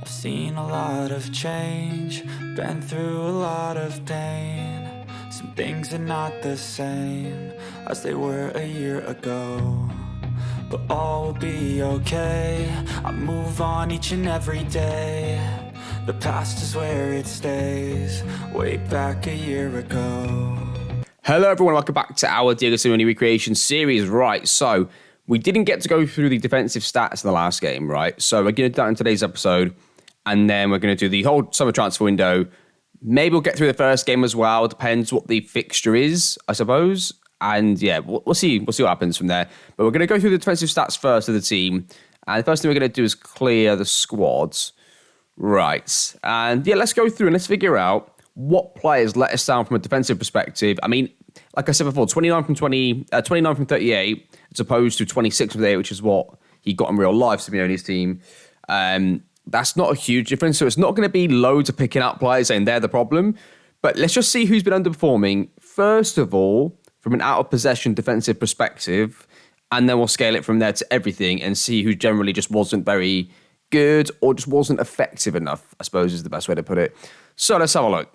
I've seen a lot of change, been through a lot of pain. Some things are not the same as they were a year ago, but all will be okay. I move on each and every day. The past is where it stays, way back a year ago. Hello everyone, welcome back to our Diego Simeone recreation series. Right, so we didn't get to go through the defensive stats in the last game, right? So we're going to do that in today's episode, and then we're going to do the whole summer transfer window. Maybe we'll get through the first game as well. Depends what the fixture is, I suppose. And yeah, we'll see. We'll see what happens from there. But we're going to go through the defensive stats first of the team. And the first thing we're going to do is clear the squads. Right. And yeah, let's go through and let's figure out what players let us down from a defensive perspective. I mean, like I said before, 29 from 38, as opposed to 26 from 38, which is what he got in real life, Simeone's team. That's not a huge difference. So it's not going to be loads of picking up players saying they're the problem. But let's just see who's been underperforming. First of all, from an out-of-possession defensive perspective, and then we'll scale it from there to everything and see who generally just wasn't very good or just wasn't effective enough, I suppose is the best way to put it. So let's have a look.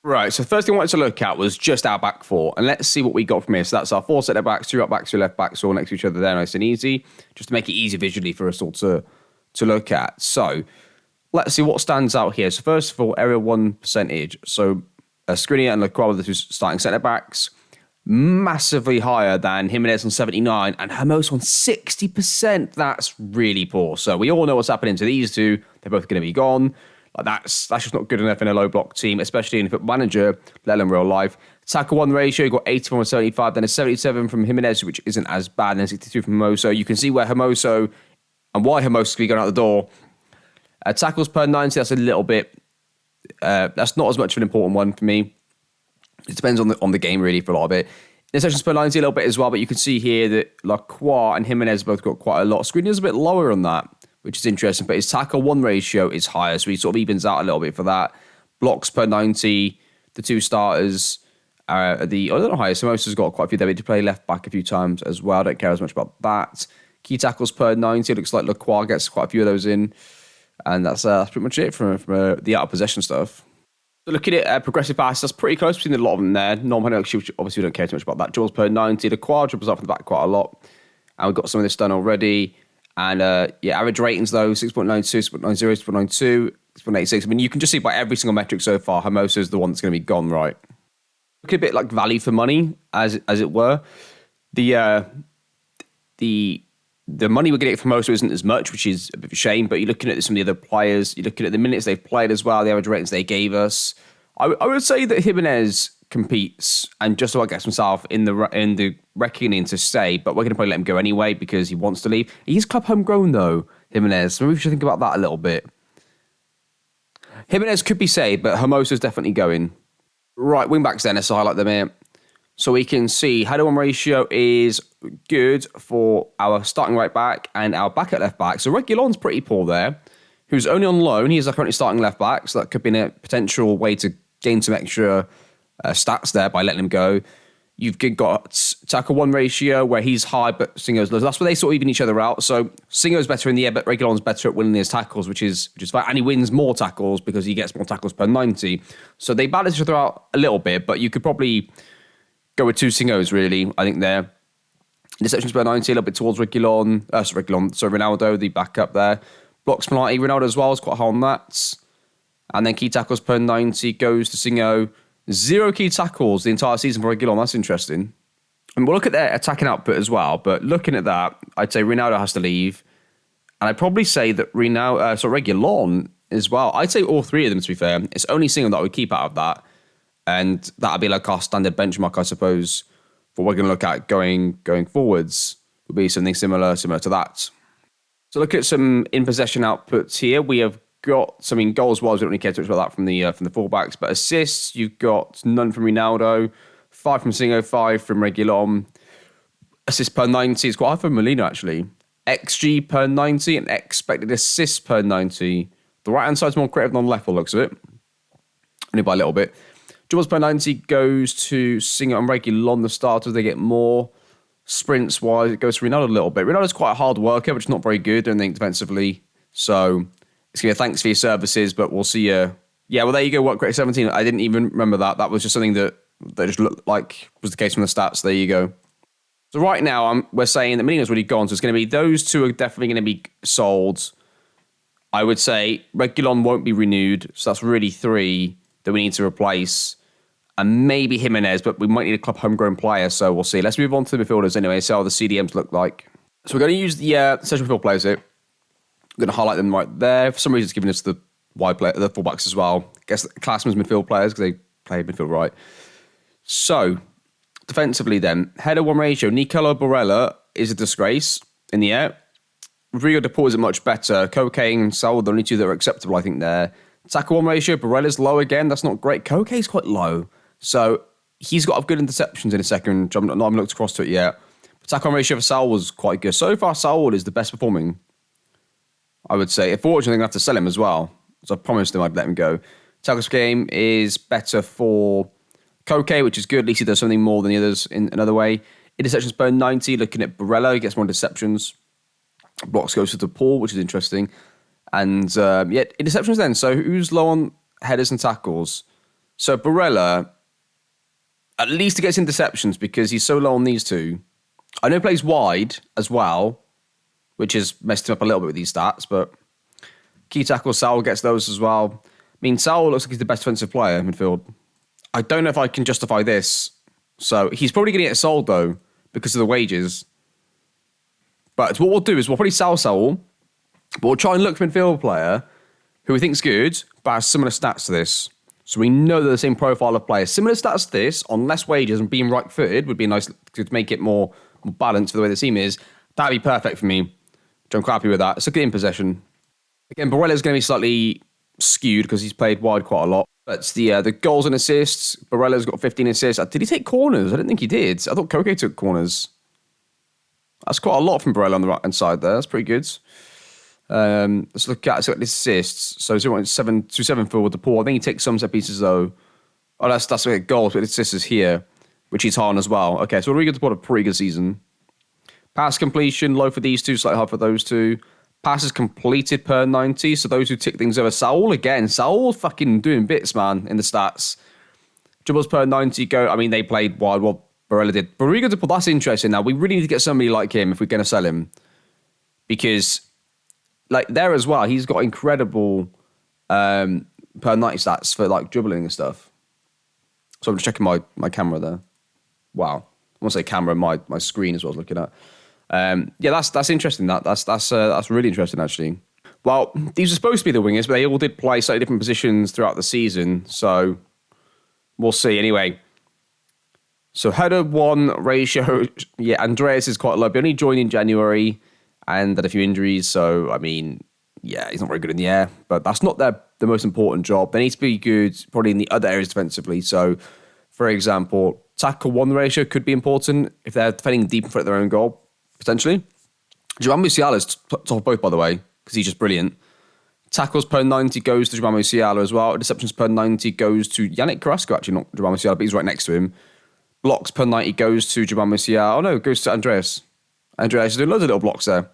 Right, so the first thing I wanted to look at was just our back four, and let's see what we got from here. So that's our four centre-backs, two up-backs, two left-backs, all next to each other there, nice and easy, just to make it easy visually for us all to look at. So let's see what stands out here. So first of all, area 1 percentage. So Skriniar and Lacroix, the two starting centre-backs, massively higher than Jimenez on 79 and Hermoso on 60%. That's really poor. So we all know what's happening to these two. They're both going to be gone. Like that's just not good enough in a low block team, especially in a football manager, let alone real life. Tackle one ratio, you got 84 and 75, then a 77 from Jimenez, which isn't as bad, and then 62 from Hermoso. You can see where Hermoso and why Hermoso's going to be going out the door. Tackles per 90, that's a little bit, that's not as much of an important one for me. It depends on the game, really, for a lot of it. Interceptions per 90 a little bit as well, but you can see here that Lacroix and Jimenez both got quite a lot. Skriniar's a bit lower on that, which is interesting, but his tackle one ratio is higher, so he sort of evens out a little bit for that. Blocks per 90, the two starters are a little higher. Hermoso's got quite a few there. He did play left back a few times as well. I don't care as much about that. Key tackles per 90, it looks like Lacroix gets quite a few of those in, and that's pretty much it from the out of possession stuff. So looking at progressive passes, that's pretty close between a lot of them there. Which obviously we don't care too much about that. Dribbles per 90, the quad dribbles up from the back quite a lot, and we've got some of this done already. And average ratings though, 6.92, 6.90, 6.92, 6.86. I mean, you can just see by every single metric so far, Hermoso is the one that's going to be gone, right? Looking a bit like value for money, as it were. The money we're getting from Hermoso isn't as much, which is a bit of a shame, but you're looking at some of the other players, you're looking at the minutes they've played as well, the average ratings they gave us. I would say that Jimenez competes and just about gets himself in the reckoning to stay, but we're going to probably let him go anyway because he wants to leave. He's club homegrown though, Jimenez. Maybe we should think about that a little bit. Jimenez could be saved, but Hermoso's definitely going. Right, wingbacks then, let's highlight them here. So we can see header-one ratio is good for our starting right back and our back at left back. So Reguilon's pretty poor there, who's only on loan. He's currently starting left back, so that could be a potential way to gain some extra stats there by letting him go. You've got tackle one ratio where he's high, but Singo's low. That's where they sort of even each other out. So Singo's better in the air, but Reguilon's better at winning his tackles, which is fine. And he wins more tackles because he gets more tackles per 90. So they balance each other out a little bit, but you could probably go with two Singos, really, I think there. Interceptions per 90, a little bit towards Ronaldo, the backup there. Blocks per 90, Ronaldo as well is quite high on that. And then key tackles per 90 goes to Singo. 0 key tackles the entire season for Reguilon. That's interesting. And we'll look at their attacking output as well. But looking at that, I'd say Ronaldo has to leave. And I'd probably say that Reguilon as well. I'd say all three of them, to be fair. It's only Singo that I would keep out of that. And that'll be like our standard benchmark, I suppose, for what we're going to look at going forwards. Will be something similar to that. So look at some in possession outputs here. We have got some in goals wise. We don't really care too much about that from the fullbacks, but assists you've got none from Ronaldo, 5 from Singo, 5 from Reguilon. Assists per 90 is quite high for Molina actually. XG per 90 and expected assists per 90. The right hand side's more creative than the left, by the looks of it. Only by a little bit. Dribbles per 90 goes to Singo and Reguilon, the starters. They get more. Sprints wise, it goes to Ronaldo a little bit. Ronaldo's quite a hard worker, but just not very good, I don't think, defensively. So it's going to be a thanks for your services, but we'll see you. Yeah, well, there you go. What great 17. I didn't even remember that. That was just something that just looked like was the case from the stats. There you go. So right now, we're saying that Medina's already gone, so it's going to be those two are definitely going to be sold. I would say Reguilon won't be renewed, so that's really 3 that we need to replace. And maybe Jimenez, but we might need a club homegrown player, so we'll see. Let's move on to the midfielders anyway, see how the CDMs look like. So we're going to use the central midfield players here. I'm going to highlight them right there. For some reason, it's giving us the wide player, the fullbacks as well. I guess class them as midfield players because they play midfield right. So, defensively then, header-1 ratio. Nicolo Barella is a disgrace in the air. Rodrigo de Paul isn't much better. Koke and Saul are the only 2 that are acceptable, I think, there. Tackle-1 ratio, Barella's low again. That's not great. Koke's quite low. So, he's got good interceptions in a second. I've not even looked across to it yet. But tackle-1 ratio for Saul was quite good. So far, Saul is the best performing, I would say. Unfortunately, I'm going to have to sell him as well. So I promised him I'd let him go. Tackles per game is better for Koke, which is good. At least he does something more than the others in another way. Interceptions per 90, looking at Barella, he gets more interceptions. Blocks goes to the Paul, which is interesting. And interceptions then. So who's low on headers and tackles? So Barella, at least he gets interceptions because he's so low on these 2. I know he plays wide as well, which has messed him up a little bit with these stats, but key tackle, Saul gets those as well. I mean, Saul looks like he's the best defensive player in midfield. I don't know if I can justify this. So he's probably going to get sold, though, because of the wages. But what we'll do is we'll probably sell Saul, but we'll try and look for a midfield player who we think's good, but has similar stats to this. So we know they're the same profile of player. Similar stats to this, on less wages and being right-footed would be nice to make it more balanced for the way the team is. That'd be perfect for me. I'm quite happy with that. It's a good in possession. Again, Barella's going to be slightly skewed because he's played wide quite a lot. But the goals and assists, Barella's got 15 assists. Did he take corners? I didn't think he did. I thought Koke took corners. That's quite a lot from Barella on the right-hand side there. That's pretty good. Let's look at the assists. So 0.727 for the Paul. I think he takes some set pieces though. Oh, that's a goals, but assists is here, which he's hard as well. Okay, so Rodrigo de Paul had a pretty good season. Pass completion, low for these 2, slightly high for those 2. Passes completed per 90, so those who tick things over. Saul again. Saul fucking doing bits, man, in the stats. Dribbles per 90 go. I mean, they played wide. Well, Barella did. Rodrigo de Paul, that's interesting now. We really need to get somebody like him if we're going to sell him. Because, like, there as well, he's got incredible per 90 stats for, like, dribbling and stuff. So I'm just checking my camera there. Wow. I want to say camera, my screen is what I was looking at. That's interesting. That's really interesting, actually. Well, these are supposed to be the wingers, but they all did play slightly different positions throughout the season, so we'll see. Anyway, so header-1 ratio, yeah, Andreas is quite low. He only joined in January and had a few injuries, so, I mean, yeah, he's not very good in the air, but that's not the most important job. They need to be good probably in the other areas defensively. So, for example, tackle-1 ratio could be important if they're defending deep in front of their own goal. Potentially. João Musiala's top of both, by the way, because he's just brilliant. Tackles per 90 goes to João Musiala as well. Interceptions per 90 goes to Yannick Carrasco, actually, not João Musiala, but he's right next to him. Blocks per 90 goes to João Musiala. Oh, no, it goes to Andreas. Andreas is doing loads of little blocks there.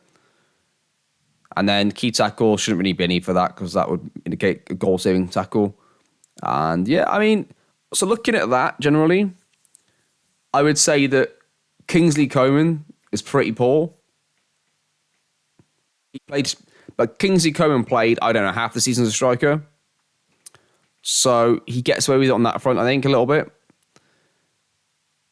And then key tackle, shouldn't really be any for that, because that would indicate a goal-saving tackle. And, yeah, I mean, so looking at that, generally, I would say that Kingsley Coman is pretty poor. But Kingsley Coman played, I don't know, half the season as a striker. So he gets away with it on that front, I think, a little bit.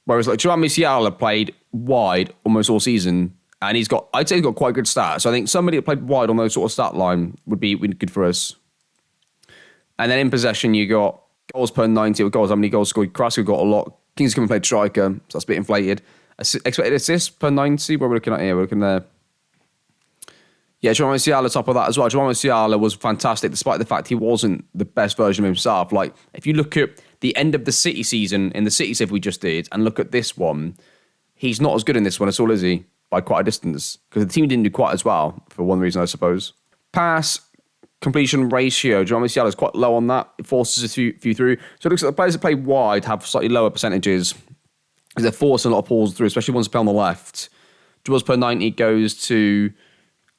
Whereas like João Musiala played wide almost all season, and I'd say he's got quite good stats. So I think somebody that played wide on those sort of stat line would be good for us. And then in possession, you got goals per 90. Goals, how many goals scored? Carrasco got a lot. Kingsley Coman played striker, so that's a bit inflated. Expected assists per 90. What we're looking at here, we're looking there. Yeah, João Musiala top of that as well. João Musiala was fantastic, despite the fact he wasn't the best version of himself. Like, if you look at the end of the City season, in the City save we just did, and look at this one, he's not as good in this one at all, is he? By quite a distance. Because the team didn't do quite as well, for one reason, I suppose. Pass completion ratio. João Musiala is quite low on that. It forces a few through. So it looks like the players that play wide have slightly lower percentages. They're forcing a lot of balls through, especially ones that play on the left. Dribbles per 90 goes to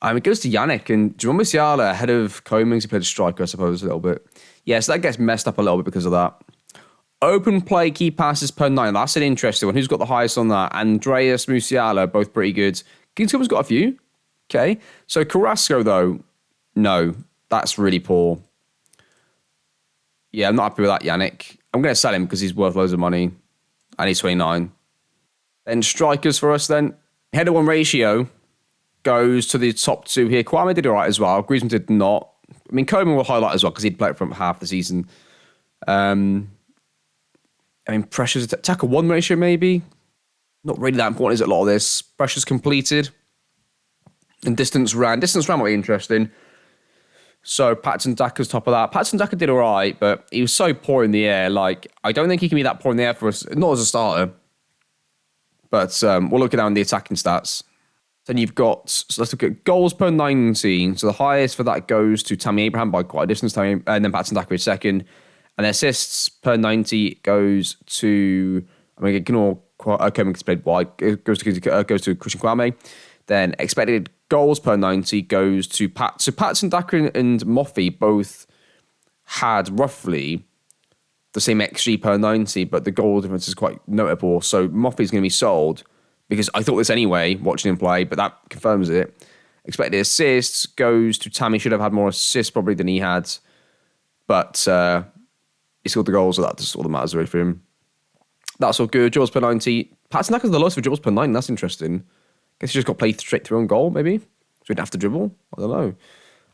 It goes to Yannick and Jerome Musiala ahead of Comings, who played a striker, I suppose, a little bit. Yeah, so that gets messed up a little bit because of that. Open play, key passes per 9. That's an interesting one. Who's got the highest on that? Andreas, Musiala, both pretty good. Kingscomb's got a few. Okay. So Carrasco, though, no. That's really poor. Yeah, I'm not happy with that, Yannick. I'm going to sell him because he's worth loads of money. And he's 29. Then strikers for us then. Header-1 ratio goes to the top two here. Kwame did all right as well. Griezmann did not. I mean, Koeman will highlight as well because he'd play from half the season. Pressures, tackle 1 ratio maybe. Not really that important, is it, a lot of this? Pressures completed. And distance ran. Distance ran might be interesting. So Patson Daka's top of that. Patson Daka did all right, but he was so poor in the air. Like, I don't think he can be that poor in the air for us. Not as a starter. But we'll look down the attacking stats. Then you've got, so let's look at goals per 19. So the highest for that goes to Tammy Abraham by quite a distance, and then Patson Daka is second. And assists per 90 goes to, ignore Comings played wide, it goes to Christian Kwame. Then expected goals per 90 goes to Pat. So Patson Daka and Moffey both had roughly the same XG per 90, but the goal difference is quite notable. So Moffey's going to be sold because I thought this anyway, watching him play, but that confirms it. Expected assists goes to Tammy. Should have had more assists probably than he had, but he scored the goals, so that's all that matters really for him. That's all good. Dribbles per 90. Patson Daka's the lowest for dribbles per 9. That's interesting. Guess he just got played straight through on goal, maybe? So he didn't have to dribble? I don't know. And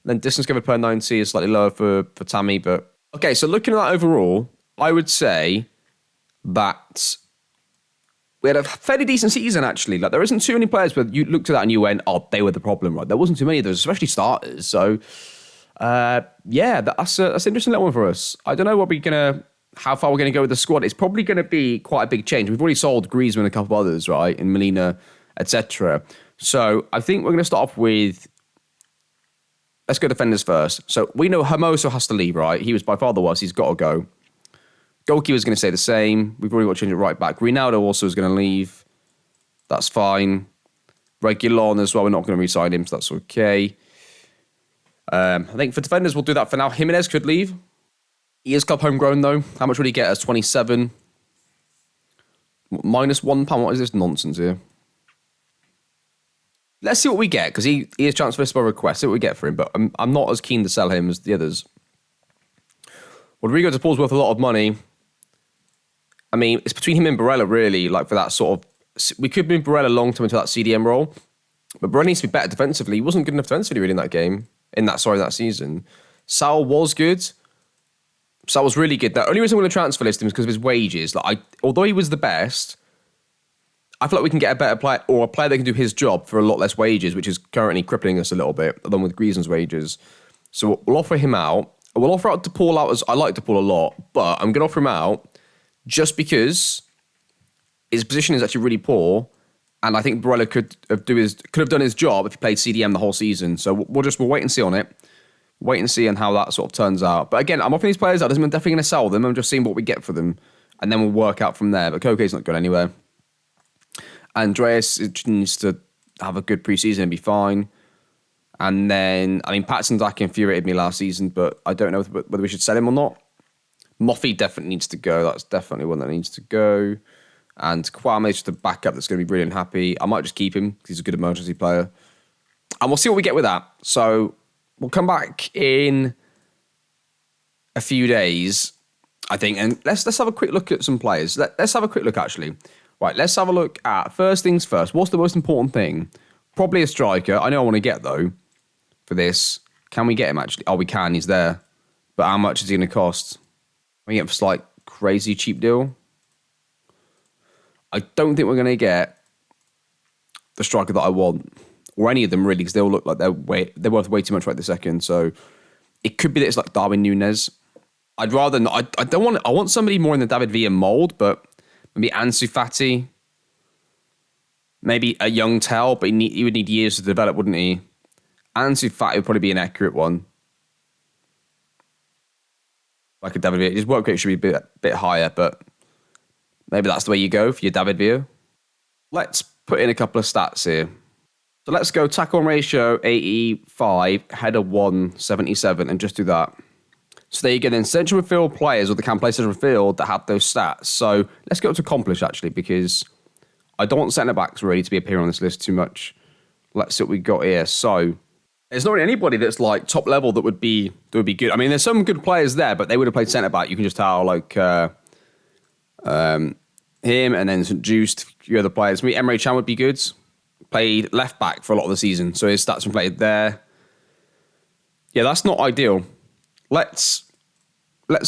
then distance covered per 90 is slightly lower for Tammy, but... Okay, so looking at that overall, I would say that we had a fairly decent season, actually. Like, there isn't too many players where you looked at that and you went, oh, they were the problem, right? There wasn't too many of those, especially starters. So, that's an interesting little one for us. I don't know how far we're going to go with the squad. It's probably going to be quite a big change. We've already sold Griezmann and a couple of others, right? And Molina, etc. So I think we're going to start off with, let's go defenders first. So we know Hermoso has to leave, right? He was by far the worst. He's got to go. Goalkeeper's going to stay the same. We've already got to change it right back. Ronaldo also is going to leave. That's fine. Reguilon as well. We're not going to re-sign him, so that's okay. I think for defenders, we'll do that for now. Jimenez could leave. He is club homegrown, though. How much would he get as 27? Minus £1. What is this nonsense here? Let's see what we get, because he is transferable by request. See what we get for him, but I'm not as keen to sell him as the others. Rodrigo de Paul's worth a lot of money. I mean, it's between him and Barella, really, like for that sort of... We could move Barella long-term into that CDM role, but Barella needs to be better defensively. He wasn't good enough defensively, really, in that game. In that season. Sal was good. Sal was really good. The only reason I'm going to transfer list him is because of his wages. Although he was the best, I feel like we can get a better player, or a player that can do his job for a lot less wages, which is currently crippling us a little bit, along with Griezmann's wages. So we'll offer him out. We'll offer out De Paul out, as I like De Paul a lot, but I'm going to offer him out just because his position is actually really poor, and I think Barella could have done his job if he played CDM the whole season. So we'll wait and see on it. Wait and see on how that sort of turns out. But again, I'm offering these players out. Doesn't mean I'm definitely going to sell them. I'm just seeing what we get for them. And then we'll work out from there. But Koke's not going anywhere. Andreas needs to have a good preseason and be fine. And then, Patson Daka infuriated me last season, but I don't know whether we should sell him or not. Moffey definitely needs to go. That's definitely one that needs to go. And Kwame is just a backup that's going to be really unhappy. I might just keep him because he's a good emergency player. And we'll see what we get with that. So we'll come back in a few days, I think, and let's have a quick look at some players. Let's have a quick look, actually. Right, let's have a look at, first things first, what's the most important thing? Probably a striker. I know I want to get, though, for this. Can we get him, actually? Oh, we can. He's there. But how much is he going to cost? We get him for, like, crazy cheap deal. I don't think we're going to get the striker that I want, or any of them really, because they all look like they're worth way too much right this second. So it could be that it's like Darwin Núñez. I'd rather not. I want somebody more in the David Villa mold, but maybe Ansu Fati, maybe a young Tell, but he would need years to develop, wouldn't he? Ansu Fati would probably be an accurate one. Like a David Villa. His work rate should be a bit higher, but maybe that's the way you go for your David Villa. Let's put in a couple of stats here. So let's go tackle ratio 85, header 177, and just do that. So there you go then, central midfield players, or the can play central midfield, that have those stats. So let's go to accomplish, actually, because I don't want centre-backs really to be appearing on this list too much. Let's see what we got here. So there's not really anybody that's like top level that would be good. I mean, there's some good players there, but they would have played centre-back. You can just tell, like, him, and then St. Juiced, a few other players. Maybe Emre Can would be good. Played left-back for a lot of the season, so his stats were played there. Yeah, that's not ideal. Let's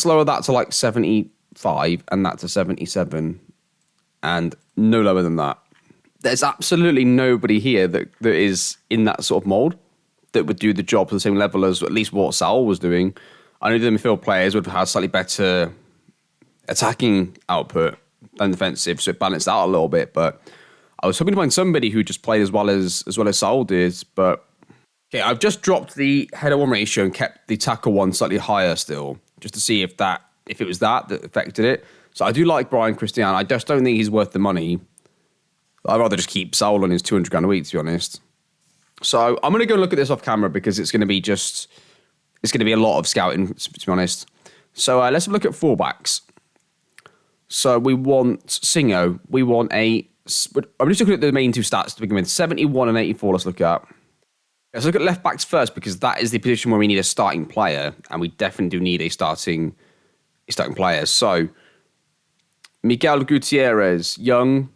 lower that to like 75 and that to 77 and no lower than that. There's absolutely nobody here that is in that sort of mould that would do the job to the same level as at least what Saul was doing. I know the midfield players would have had slightly better attacking output than defensive, so it balanced out a little bit, but I was hoping to find somebody who just played as well as Saul did, but okay, I've just dropped the header 1 ratio and kept the tackle 1 slightly higher still, just to see if it was that affected it. So I do like Brian Christian. I just don't think he's worth the money. I'd rather just keep Saul on his 200 grand a week, to be honest. So I'm going to go and look at this off camera because it's going to be a lot of scouting, to be honest. So let's have a look at fullbacks. So we want Singo. We want I'm just looking at the main two stats to begin with. 71 and 84, let's look at. Let's look at left backs first because that is the position where we need a starting player, and we definitely do need a starting player. So Miguel Gutierrez, young,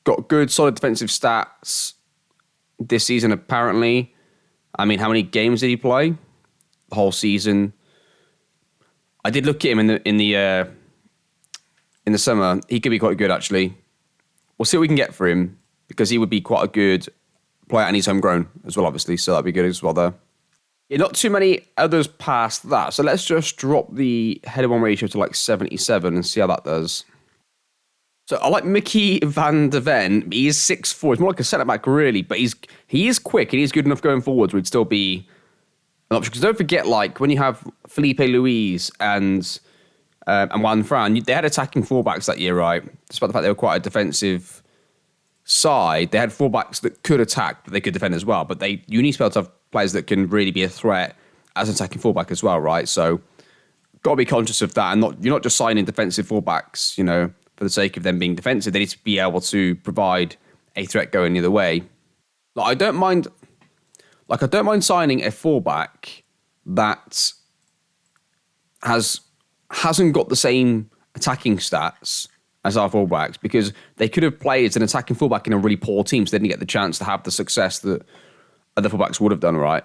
got good solid defensive stats this season apparently. I mean, how many games did he play? The whole season. I did look at him in the summer. He could be quite good actually. We'll see what we can get for him because he would be quite a good player and he's homegrown as well, obviously, so that'd be good as well there. Yeah, not too many others past that, so let's just drop the header 1 ratio to like 77 and see how that does. So I like Mickey van der Ven. He is 6'4". He's more like a centre-back, really, but he is quick and he's good enough going forwards where he'd still be an option. Because don't forget, like, when you have Felipe Luis and Juan Fran, they had attacking fullbacks that year, right? Despite the fact they were quite a defensive side, they had fullbacks that could attack, but they could defend as well. But you need to be able to have players that can really be a threat as an attacking fullback as well, right? So, got to be conscious of that, and you're not just signing defensive fullbacks, for the sake of them being defensive. They need to be able to provide a threat going the other way. Like, I don't mind signing a fullback that hasn't got the same attacking stats as our fullbacks, because they could have played as an attacking fullback in a really poor team, so they didn't get the chance to have the success that other fullbacks would have done, right?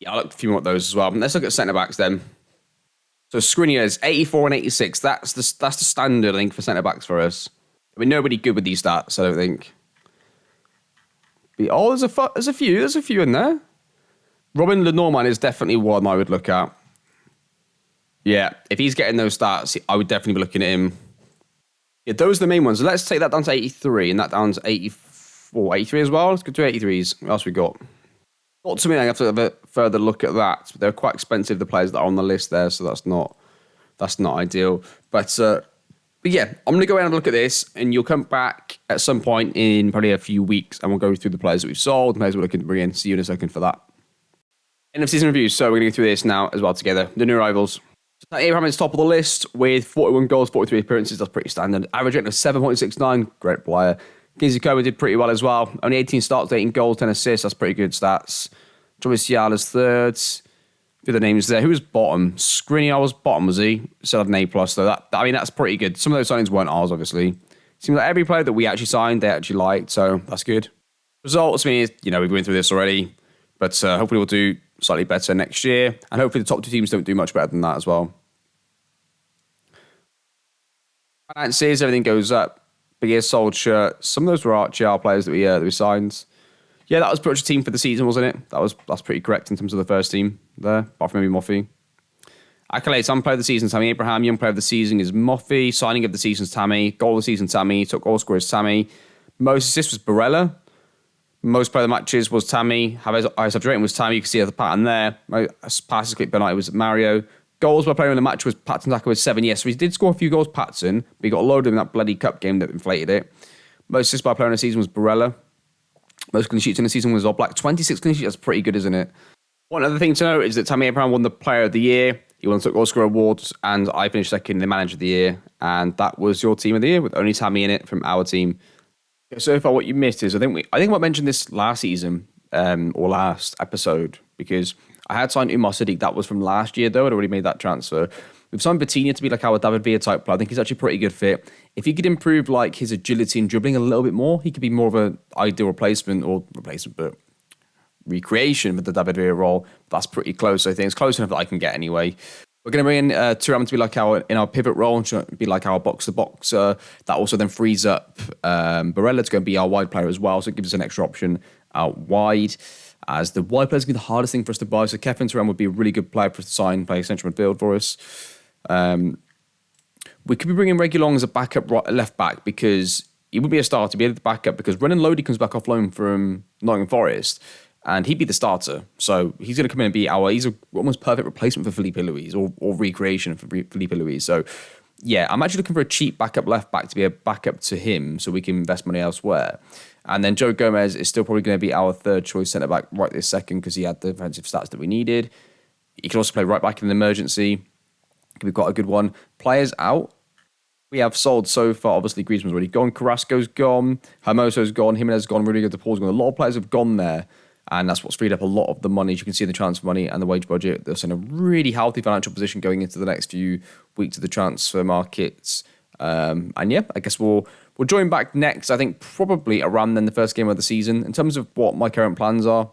Yeah, I like a few more of those as well. Let's look at centre-backs then. So Skriniar's 84 and 86. That's the standard, I think, for centre-backs for us. I mean, nobody good with these stats, I don't think. But, there's a few in there. Robin Lenormand is definitely one I would look at. Yeah, if he's getting those stats, I would definitely be looking at him. Yeah, those are the main ones. So let's take that down to 83 and that down to 84, 83 as well. Let's go to 83s. What else we got? Not to me, I have to have a further look at that. But they're quite expensive, the players that are on the list there, so that's not ideal. But yeah, I'm going to go ahead and have a look at this, and you'll come back at some point in probably a few weeks, and we'll go through the players that we've sold, players we're looking to bring in. See you in a second for that. End of season reviews. So we're going to go through this now as well together. The new arrivals. So Abraham is top of the list with 41 goals, 43 appearances. That's pretty standard. Average rating of 7.69. Great player. Kingsley Coman did pretty well as well. Only 18 starts, 18 goals, 10 assists. That's pretty good stats. Thomas Ciala's third. A few other names there. Who was bottom? Skriniar was bottom, was he? Still had an A+, though. That's pretty good. Some of those signings weren't ours, obviously. Seems like every player that we actually signed, they actually liked, so that's good. Results, I mean, we've been through this already, but hopefully we'll do slightly better next year, and hopefully the top two teams don't do much better than that as well. Finances, everything goes up. Big year sold shirt. Some of those were our players that we signed. Yeah, that was pretty much a team for the season, wasn't it? That's pretty correct in terms of the first team there, apart from maybe Moffy. Accolades, some player of the season, Tammy Abraham. Young player of the season is Moffy. Signing of the season is Tammy. Goal of the season, Tammy. Took goal scorer is Tammy. Most assists was Barella. Most player of the matches was Tammy. Highest average rating was Tammy. You can see the pattern there. Passes clicked by night was Mario. Goals by player in the match was Patson Daka with 7. Yes, so he did score a few goals, Patson, but he got loaded in that bloody cup game that inflated it. Most assists by player in the season was Barella. Most clean sheets in the season was Oblak. 26 clean sheets, that's pretty good, isn't it? One other thing to note is that Tammy Abraham won the Player of the Year. He won the Goal Scorer Awards, and I finished second in the Manager of the Year. And that was your Team of the Year, with only Tammy in it from our team. So far, what you missed is I think I mentioned this last season or last episode, because I had signed Umar Siddiq. That was from last year, though. I'd already made that transfer. We've signed Vitinha to be like our David Villa type player. I think he's actually a pretty good fit. If he could improve like his agility and dribbling a little bit more, he could be more of an ideal replacement, but recreation with the David Villa role. That's pretty close. I think it's close enough that I can get anyway. We're going to bring in Thuram to be like our pivot role and to be like our box-to-box. That also then frees up Barella to go and be our wide player as well. So it gives us an extra option out wide. As the wide player is going to be the hardest thing for us to buy. So Kevin Thuram would be a really good player for us to sign, play central midfield for us. We could be bringing Reguilon as a backup left back, because he would be a starter, be able to back up, because Renan Lodi comes back off loan from Nottingham Forest, and he'd be the starter. So he's going to come in and be he's a almost perfect replacement for Felipe Luis, or recreation for Felipe Luis. So yeah, I'm actually looking for a cheap backup left back to be a backup to him, so we can invest money elsewhere. And then Joe Gomez is still probably going to be our third choice centre back right this second, because he had the defensive stats that we needed. He can also play right back in an emergency. Could be quite a good one. Players out. We have sold so far. Obviously, Griezmann's already gone. Carrasco's gone. Hermoso's gone. Jimenez has gone. Rudiger De Paul's gone. A lot of players have gone there. And that's what's freed up a lot of the money. As you can see in the transfer money and the wage budget, they're in a really healthy financial position going into the next few weeks of the transfer markets. And yeah, I guess we'll join back next. I think probably around then the first game of the season. In terms of what my current plans are,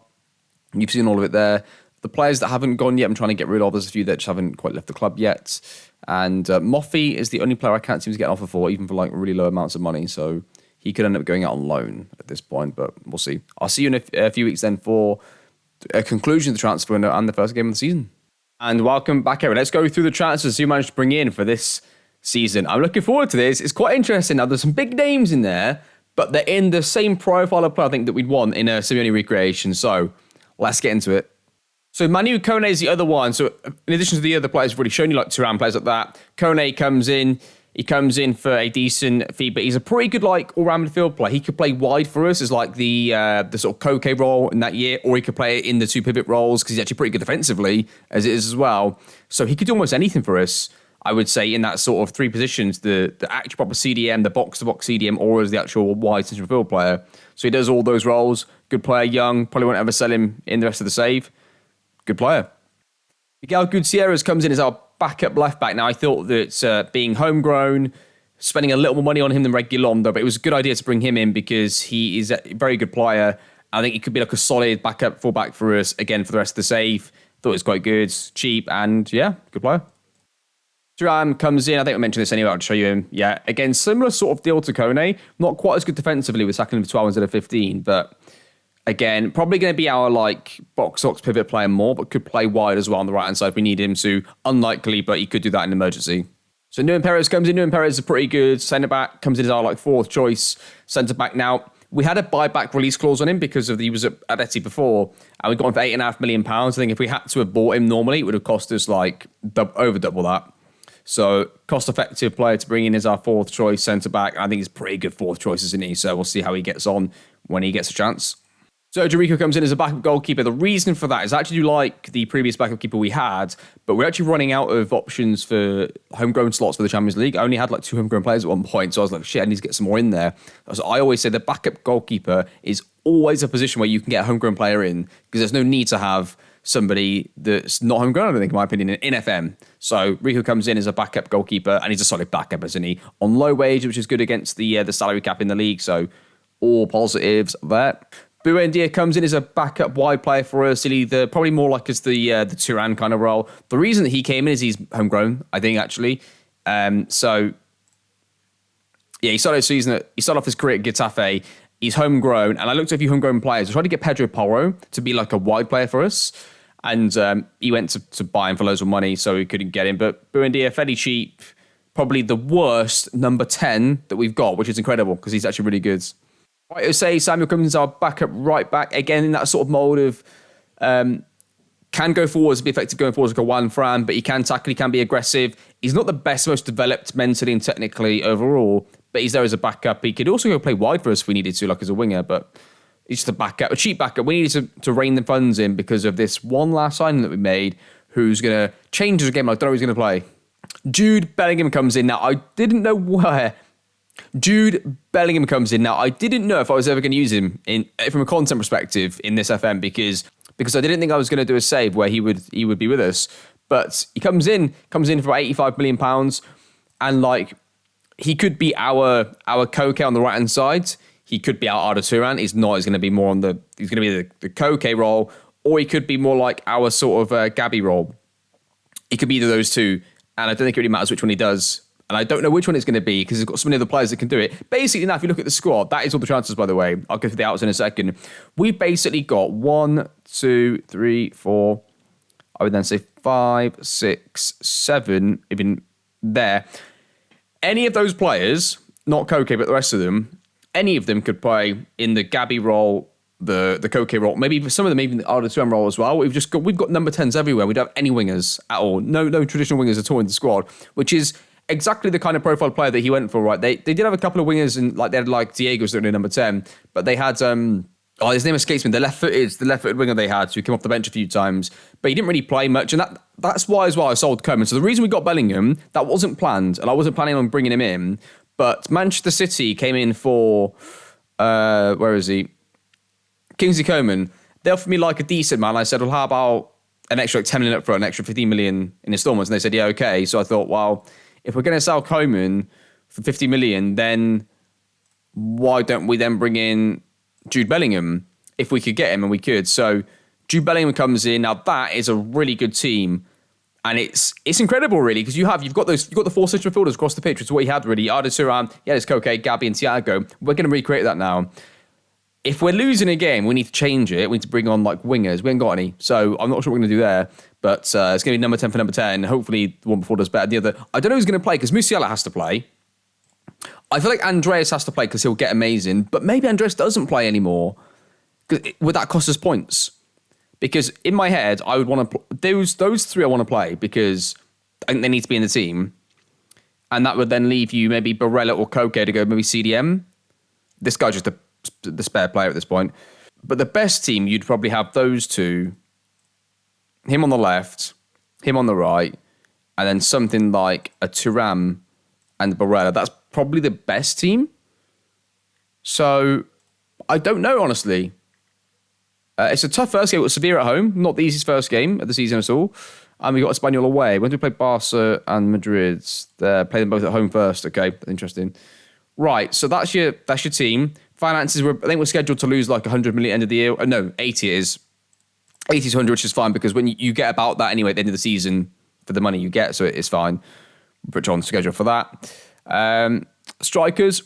you've seen all of it there. The players that haven't gone yet, I'm trying to get rid of. There's a few that just haven't quite left the club yet. And Moffy is the only player I can't seem to get an offer for, even for like really low amounts of money. So he could end up going out on loan at this point, but we'll see. I'll see you in a few weeks then for a conclusion of the transfer window and the first game of the season. And welcome back, everyone. Let's go through the transfers you managed to bring in for this season. I'm looking forward to this. It's quite interesting. Now, there's some big names in there, but they're in the same profile of player, I think, that we'd want in a Simeone recreation. So let's get into it. So Manu Kone is the other one. So in addition to the other players, we've already shown you like Thuram, players like that. Kone comes in. He comes in for a decent fee, but he's a pretty good like all-round midfield player. He could play wide for us as like the sort of Koke role in that year, or he could play in the two pivot roles because he's actually pretty good defensively as it is as well. So he could do almost anything for us, I would say, in that sort of three positions, the actual proper CDM, the box-to-box CDM, or as the actual wide central midfield player. So he does all those roles. Good player, young, probably won't ever sell him in the rest of the save. Good player. Miguel Gutierrez comes in as our backup left back. Now, I thought that being homegrown, spending a little more money on him than Reguilon, though, but it was a good idea to bring him in because he is a very good player. I think he could be like a solid backup fullback for us, again, for the rest of the save. Thought it was quite good, cheap, and yeah, good player. Thuram comes in. I think I mentioned this anyway. I'll show you him. Yeah, again, similar sort of deal to Kone. Not quite as good defensively with sacking him for 12 instead of 15, but again, probably going to be our like box-to-box pivot player more, but could play wide as well on the right-hand side if we need him to. Unlikely, but he could do that in an emergency. So Nuan Perez comes in. Nuan Perez is a pretty good centre-back. Comes in as our like fourth choice centre-back. Now, we had a buyback release clause on him because he was at Atleti before, and we got him for £8.5 million. I think if we had to have bought him normally, it would have cost us like over double that. So cost-effective player to bring in as our fourth choice centre-back. I think he's pretty good fourth choice, isn't he? So we'll see how he gets on when he gets a chance. So Jericho comes in as a backup goalkeeper. The reason for that is actually like the previous backup keeper we had, but we're actually running out of options for homegrown slots for the Champions League. I only had like 2 homegrown players at one point, so I was like, shit, I need to get some more in there. So I always say the backup goalkeeper is always a position where you can get a homegrown player in because there's no need to have somebody that's not homegrown, I think, in my opinion, in FM. So Rico comes in as a backup goalkeeper, and he's a solid backup, isn't he? On low wage, which is good against the salary cap in the league, so all positives there. Buendia comes in as a backup wide player for us, probably more like as the Turan kind of role. The reason that he came in is he's homegrown, I think, actually. So yeah, he started off his career at Getafe. He's homegrown, and I looked at a few homegrown players. I tried to get Pedro Porro to be like a wide player for us, and he went to buy him for loads of money, so we couldn't get him. But Buendia, fairly cheap, probably the worst number 10 that we've got, which is incredible because he's actually really good. Right, I'll say Samuel comes in as our backup right back. Again, in that sort of mould of can go forwards, be effective going forwards like a Juan Fran, but he can tackle, he can be aggressive. He's not the best, most developed mentally and technically overall, but he's there as a backup. He could also go play wide for us if we needed to, like as a winger, but It's just a cheap backup. We needed to rein the funds in because of this one last signing that we made who's going to change the game. I don't know who's going to play. Jude Bellingham comes in. Now, I didn't know where. Jude Bellingham comes in. Now, I didn't know if I was ever going to use him from a content perspective in this FM because I didn't think I was going to do a save where he would be with us. But he comes in for £85 million, and like he could be our Koke on the right hand side. He could be our Arda Turan. He's not. He's going to be more on the. He's going to be the Koke role, or he could be more like our sort of Gabby role. He could be either of those two, and I don't think it really matters which one he does. And I don't know which one it's going to be because he's got so many other players that can do it. Basically, now if you look at the squad, that is all the transfers, by the way. I'll go through the outs in a second. We've basically got 1, 2, 3, 4. I would then say 5, 6, 7, even there. Any of those players, not Koke, but the rest of them, any of them could play in the Gabby role, the Koke role, maybe some of them even the Arda Turan role as well. We've got number 10s everywhere. We don't have any wingers at all. No traditional wingers at all in the squad, which is exactly the kind of profile player that he went for, right? They did have a couple of wingers, and like they had like Diego's that were number 10, but they had his name escapes me. The left-footed winger they had, who came off the bench a few times, but he didn't really play much, and that's why as well I sold Coman. So the reason we got Bellingham, that wasn't planned, and I wasn't planning on bringing him in, but Manchester City came in for where is he? Kingsley Coman. They offered me like a decent man. I said, well, how about an extra like 10 million up front, an extra 15 million in installments? And they said, yeah, okay. So I thought, well, if we're going to sell Coman for 50 million, then why don't we then bring in Jude Bellingham if we could get him? And we could. So Jude Bellingham comes in. Now that is a really good team, and it's incredible really because you've got the 4 central midfielders across the pitch, which is what he had really. Arda Turan, he had his Koke, Gabby, and Thiago. We're going to recreate that now. If we're losing a game, we need to change it. We need to bring on like wingers. We ain't got any, so I'm not sure what we're going to do there. But it's going to be number 10 for number 10. Hopefully the one before does better than the other. I don't know who's going to play because Musiala has to play. I feel like Andreas has to play because he'll get amazing. But maybe Andreas doesn't play anymore. Would that cost us points? Because in my head, I would want to... Those three I want to play because I think they need to be in the team. And that would then leave you maybe Barella or Koke to go maybe CDM. This guy's just the spare player at this point. But the best team, you'd probably have those two. Him on the left, him on the right, and then something like a Thuram and Barella. That's probably the best team. So, I don't know, honestly. It's a tough first game with Sevilla at home. Not the easiest first game of the season at all. And we got Espanyol away. When do we play Barca and Madrid? Play them both at home first. Okay, interesting. Right, so that's your team. Finances, I think we're scheduled to lose like 100 million end of the year. No, 80 it is. 80 to 100, which is fine because when you get about that anyway at the end of the season for the money you get, so it's fine. Put you on schedule for that. Strikers,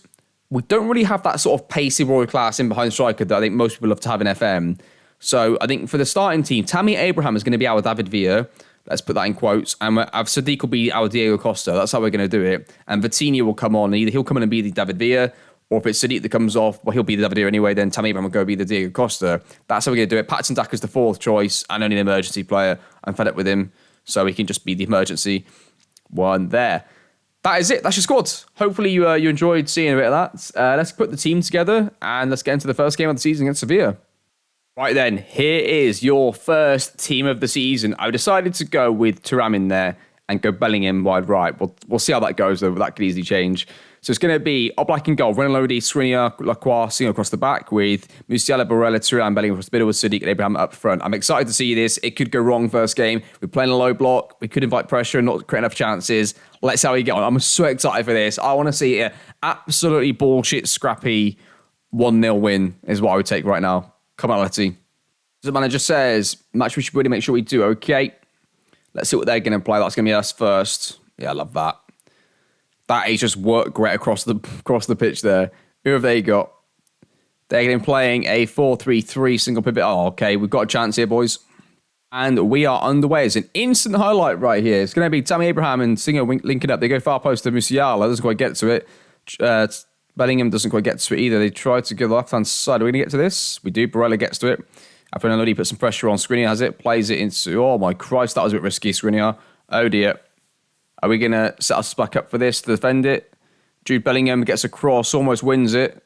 we don't really have that sort of pacey royal class in behind striker that I think most people love to have in FM. So I think for the starting team, Tammy Abraham is going to be our David Villa. Let's put that in quotes. And Sadiq will be our Diego Costa. That's how we're going to do it. And Vitinha will come on. Either he'll come in and be the David Villa, or if it's Sadiq that comes off, well, he'll be the David Villa anyway, then Tammy Abraham will go be the Diego Costa. That's how we're going to do it. Patson Daka's the fourth choice and only an emergency player. I'm fed up with him, so he can just be the emergency one there. That is it. That's your squad. Hopefully you enjoyed seeing a bit of that. Let's put the team together and let's get into the first game of the season against Sevilla. Right then, here is your first team of the season. I decided to go with Thuram in there and go Bellingham wide right. We'll see how that goes, though. That could easily change. So it's going to be Oblak in goal, Renan Lodi, Skriniar, Lacroix, Singh across the back with Musiala, Barella, Thuram, Bellingham across the middle with Sadiq and Abraham up front. I'm excited to see this. It could go wrong first game. We're playing a low block. We could invite pressure and not create enough chances. Let's see how we get on. I'm so excited for this. I want to see an absolutely bullshit, scrappy 1-0 win is what I would take right now. Come on, let's see. The manager says, match we should really make sure we do okay. Let's see what they're going to play. That's going to be us first. Yeah, I love that. That is just worked great across the pitch there. Who have they got? They're going to be playing a 4-3-3 single pivot. Oh, okay. We've got a chance here, boys. And we are underway. It's an instant highlight right here. It's going to be Tammy Abraham and Singer linking up. They go far post to Musiala. Doesn't quite get to it. Bellingham doesn't quite get to it either. They try to go the left-hand side. Are we going to get to this? We do. Barella gets to it. After Lodi puts some pressure on, Skriniar has it, plays it into... Oh, my Christ, that was a bit risky, Skriniar. Oh, dear. Are we going to set us back up for this to defend it? Jude Bellingham gets a cross, almost wins it.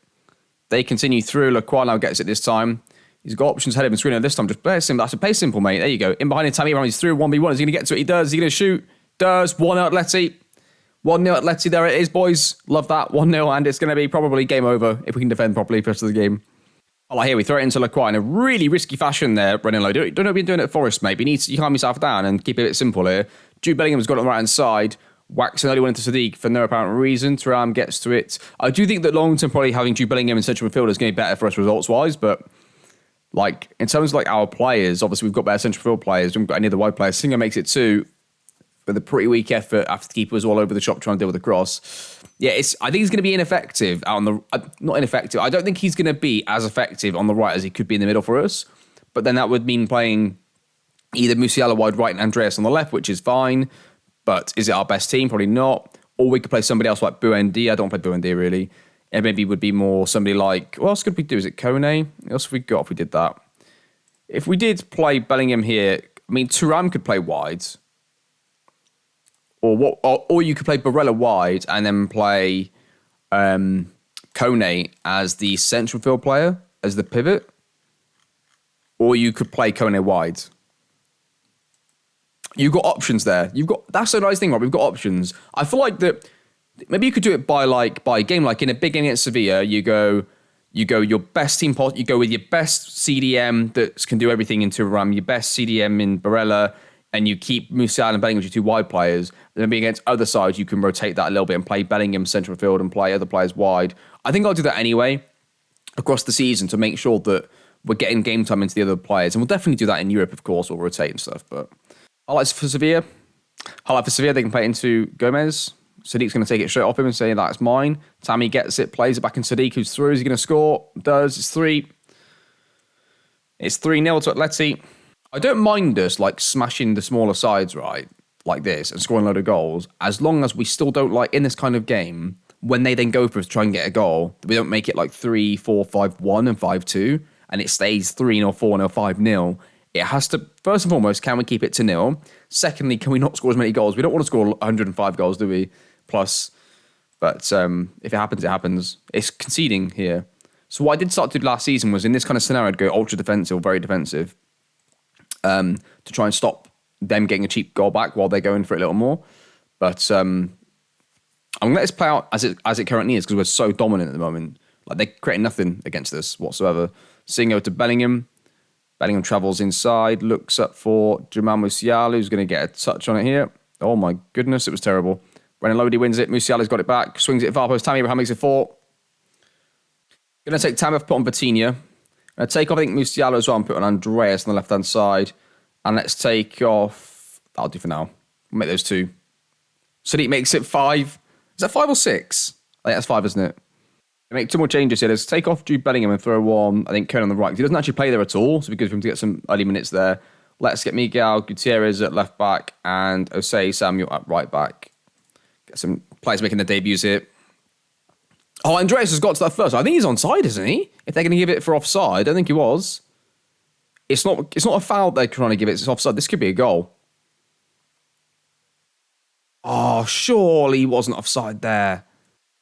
They continue through. Lacroix now gets it this time. He's got options ahead of him. Screener this time. Just play simple. That's a play simple, mate. There you go. In behind him, Tammy around. He's through 1v1. Is he going to get to it? He does. Is he going to shoot? Does. 1-0 Atleti. 1-0 Atleti. There it is, boys. Love that. 1-0. And it's going to be probably game over if we can defend properly for the rest of the game. Oh, here we throw it into Lacroix in a really risky fashion there, running low. Don't know what you're doing at Forest, mate. You calm yourself down and keep it a bit simple here. Jude Bellingham's got it on the right-hand side. Whacks an early one into Sadiq for no apparent reason. Thuram gets to it. I do think that long-term probably having Jude Bellingham in central midfield is going to be better for us results-wise, but like in terms of like our players, obviously we've got better central midfield players. We haven't got any of the wide players. Singer makes it 2 with a pretty weak effort after the keeper was all over the shop trying to deal with the cross. Yeah, I think he's going to be ineffective out on the... not ineffective. I don't think he's going to be as effective on the right as he could be in the middle for us. But then that would mean playing either Musiala wide right and Andreas on the left, which is fine. But is it our best team? Probably not. Or we could play somebody else like Buendia. I don't play Buendia, really. It maybe would be more somebody like... What else could we do? Is it Kone? What else have we got if we did that? If we did play Bellingham here... I mean, Thuram could play wide. Or you could play Barella wide and then play Kone as the central field player, as the pivot. Or you could play Kone wide. You've got options there. That's a nice thing, right? We've got options. I feel like that maybe you could do it by game. Like in a big game against Sevilla, you go your best team. You go with your best CDM that can do everything into Thuram, your best CDM in Barella, and you keep Musiala and Bellingham as your 2 wide players. And then being against other sides, you can rotate that a little bit and play Bellingham central field and play other players wide. I think I'll do that anyway across the season to make sure that we're getting game time into the other players. And we'll definitely do that in Europe, of course. We'll rotate and stuff. But highlights for Sevilla. They can play it into Gomez. Sadiq's going to take it straight off him and say, that's mine. Tammy gets it, plays it back in Sadiq, who's through. Is he going to score? Does. It's 3. It's 3-0 to Atleti. I don't mind us like smashing the smaller sides, right, like this, and scoring a load of goals, as long as we still don't like in this kind of game, when they then go for us to try and get a goal, we don't make it like 3-4, 5-1 and 5-2, and it stays 3-0, 4-0, 5-0. It has to, first and foremost, can we keep it to 0? Secondly, can we not score as many goals? We don't want to score 105 goals, do we? Plus, but if it happens, it happens. It's conceding here. So what I did start to do last season was in this kind of scenario, I'd go ultra defensive, very defensive. To try and stop them getting a cheap goal back while they're going for it a little more. But I'm going to let this play out as it currently is because we're so dominant at the moment. Like they're creating nothing against us whatsoever. Singo to Bellingham. Bellingham travels inside, looks up for Jamal Musiala, who's going to get a touch on it here. Oh my goodness, it was terrible. Renan Lodi wins it. Musiala's got it back. Swings it far post. Tammy Abraham makes it 4. Going to take Tammy off, put on Vitinha. Take off, I think, Musiala as well and put on Andreas on the left-hand side. And let's take off... That'll do for now. We'll make those 2. Sadiq makes it 5. Is that 5 or 6? I think that's 5, isn't it? We make 2 more changes here. Let's take off Jude Bellingham and throw on, I think, Kone on the right. He doesn't actually play there at all, so it'd be good for him to get some early minutes there. Let's get Miguel Gutierrez at left-back and Osei Samuel at right-back. Get some players making their debuts here. Oh, Andreas has got to that first. I think he's onside, isn't he? If they're going to give it for offside, I don't think he was. It's not a foul they're trying to give it. It's offside. This could be a goal. Oh, surely he wasn't offside there.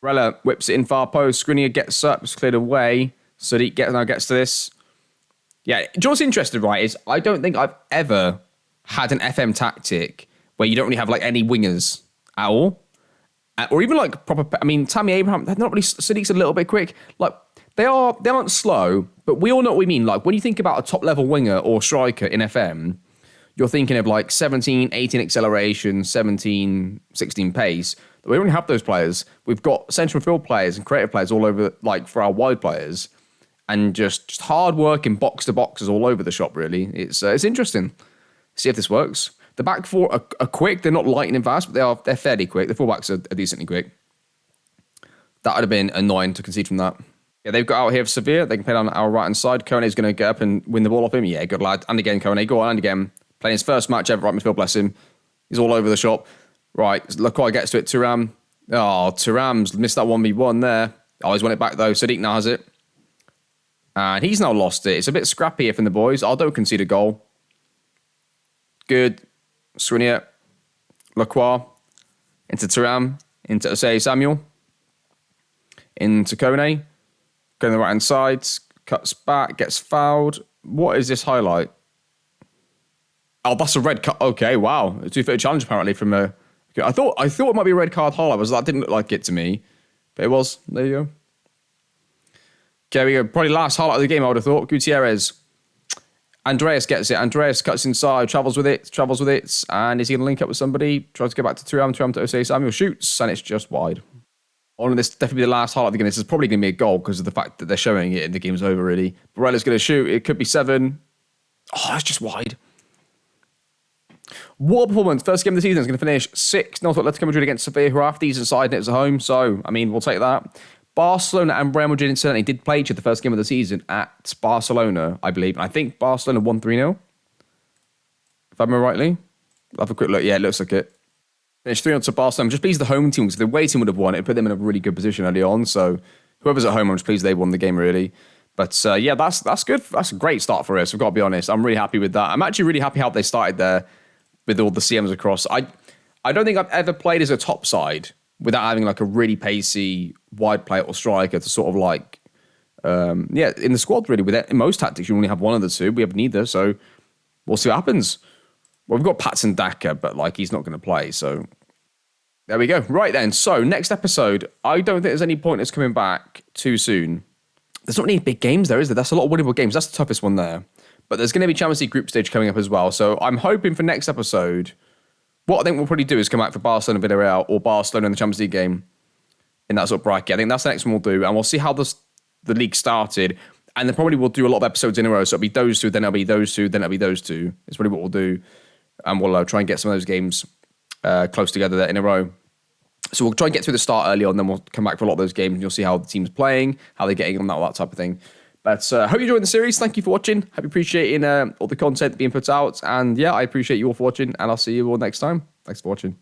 Barella whips it in far post. Skriniar gets up. It's cleared away. Sadiq now gets to this. Yeah, do you know what's interesting, right, is I don't think I've ever had an FM tactic where you don't really have like any wingers at all. Or even like proper, I mean, Tammy Abraham, they're not really, Sadiq's a little bit quick. Like, they aren't slow, but we all know what we mean. Like, when you think about a top level winger or striker in FM, you're thinking of like 17, 18 acceleration, 17, 16 pace. We don't have those players. We've got central field players and creative players all over, like for our wide players, and just hard work in box to boxes all over the shop, really. It's interesting. See if this works. The back 4 are quick. They're not lightning fast, but they're fairly quick. The fullbacks are decently quick. That would have been annoying to concede from that. Yeah, they've got out here for Sevilla. They can play on our right-hand side. Kone's going to get up and win the ball off him. Yeah, good lad. And again, Kone. Go on, and again. Playing his first match ever right midfield, bless him. He's all over the shop. Right, Lacroix gets to it. Thuram. Oh, Thuram's missed that 1v1 there. Oh, he's won it back, though. Sadiq now has it. And he's now lost it. It's a bit scrappy here from the boys. Don't concede a goal. Good. Skriniar, Lacroix, into Thuram, into Osei Samuel, into Kone, Going to the right-hand side, cuts back, gets fouled. What is this highlight? Oh, that's a red card. Okay, wow. A 2-footed challenge apparently from a... Okay, I thought it might be a red card highlight, but that didn't look like it to me. But it was. There you go. Okay, we go. Probably last highlight of the game, I would have thought. Gutierrez. Andreas gets it. Andreas cuts inside, travels with it, and is he going to link up with somebody? Tries to go back to Thuram to Osei Samuel, shoots, and it's just wide. On this, definitely the last highlight of the game. This is probably going to be a goal because of the fact that they're showing it and the game's over, really. Barella's going to shoot. It could be 7. Oh, that's just wide. What a performance. First game of the season is going to finish 6-0 to Atletico Madrid against Sevilla, who are half decent side, and it's at home. So, I mean, we'll take that. Barcelona and Real Madrid incidentally did play each other the first game of the season at Barcelona, I believe. And I think Barcelona won 3-0. If I remember rightly. I'll have a quick look. Yeah, it looks like it. Finished 3-0 to Barcelona. I'm just pleased the home team, because the away team would have won it, put them in a really good position early on. So whoever's at home, I'm just pleased they won the game, really. But yeah, that's good. That's a great start for us. I've got to be honest. I'm really happy with that. I'm actually really happy how they started there with all the CMs across. I don't think I've ever played as a top side without having like a really pacey wide player or striker to sort of like, in the squad really. In most tactics, you only have one of the two. We have neither, so we'll see what happens. Well, we've got Patson Daka, but like he's not going to play, so there we go. Right then, so next episode, I don't think there's any point in us coming back too soon. There's not any big games there, is there? That's a lot of winnable games. That's the toughest one there. But there's going to be Champions League group stage coming up as well, so I'm hoping for next episode, what I think we'll probably do is come back for Barcelona, Villarreal, or Barcelona in the Champions League game in that sort of bracket. I think that's the next one we'll do, and we'll see how the league started. And then probably we'll do a lot of episodes in a row. So it'll be those two, then it'll be those two, then it'll be those two. It's probably what we'll do. And we'll try and get some of those games close together there in a row. So we'll try and get through the start early on, then we'll come back for a lot of those games, and you'll see how the team's playing, how they're getting on, all that type of thing. But hope you enjoyed the series. Thank you for watching. Hope you appreciating all the content being put out. And yeah, I appreciate you all for watching, and I'll see you all next time. Thanks for watching.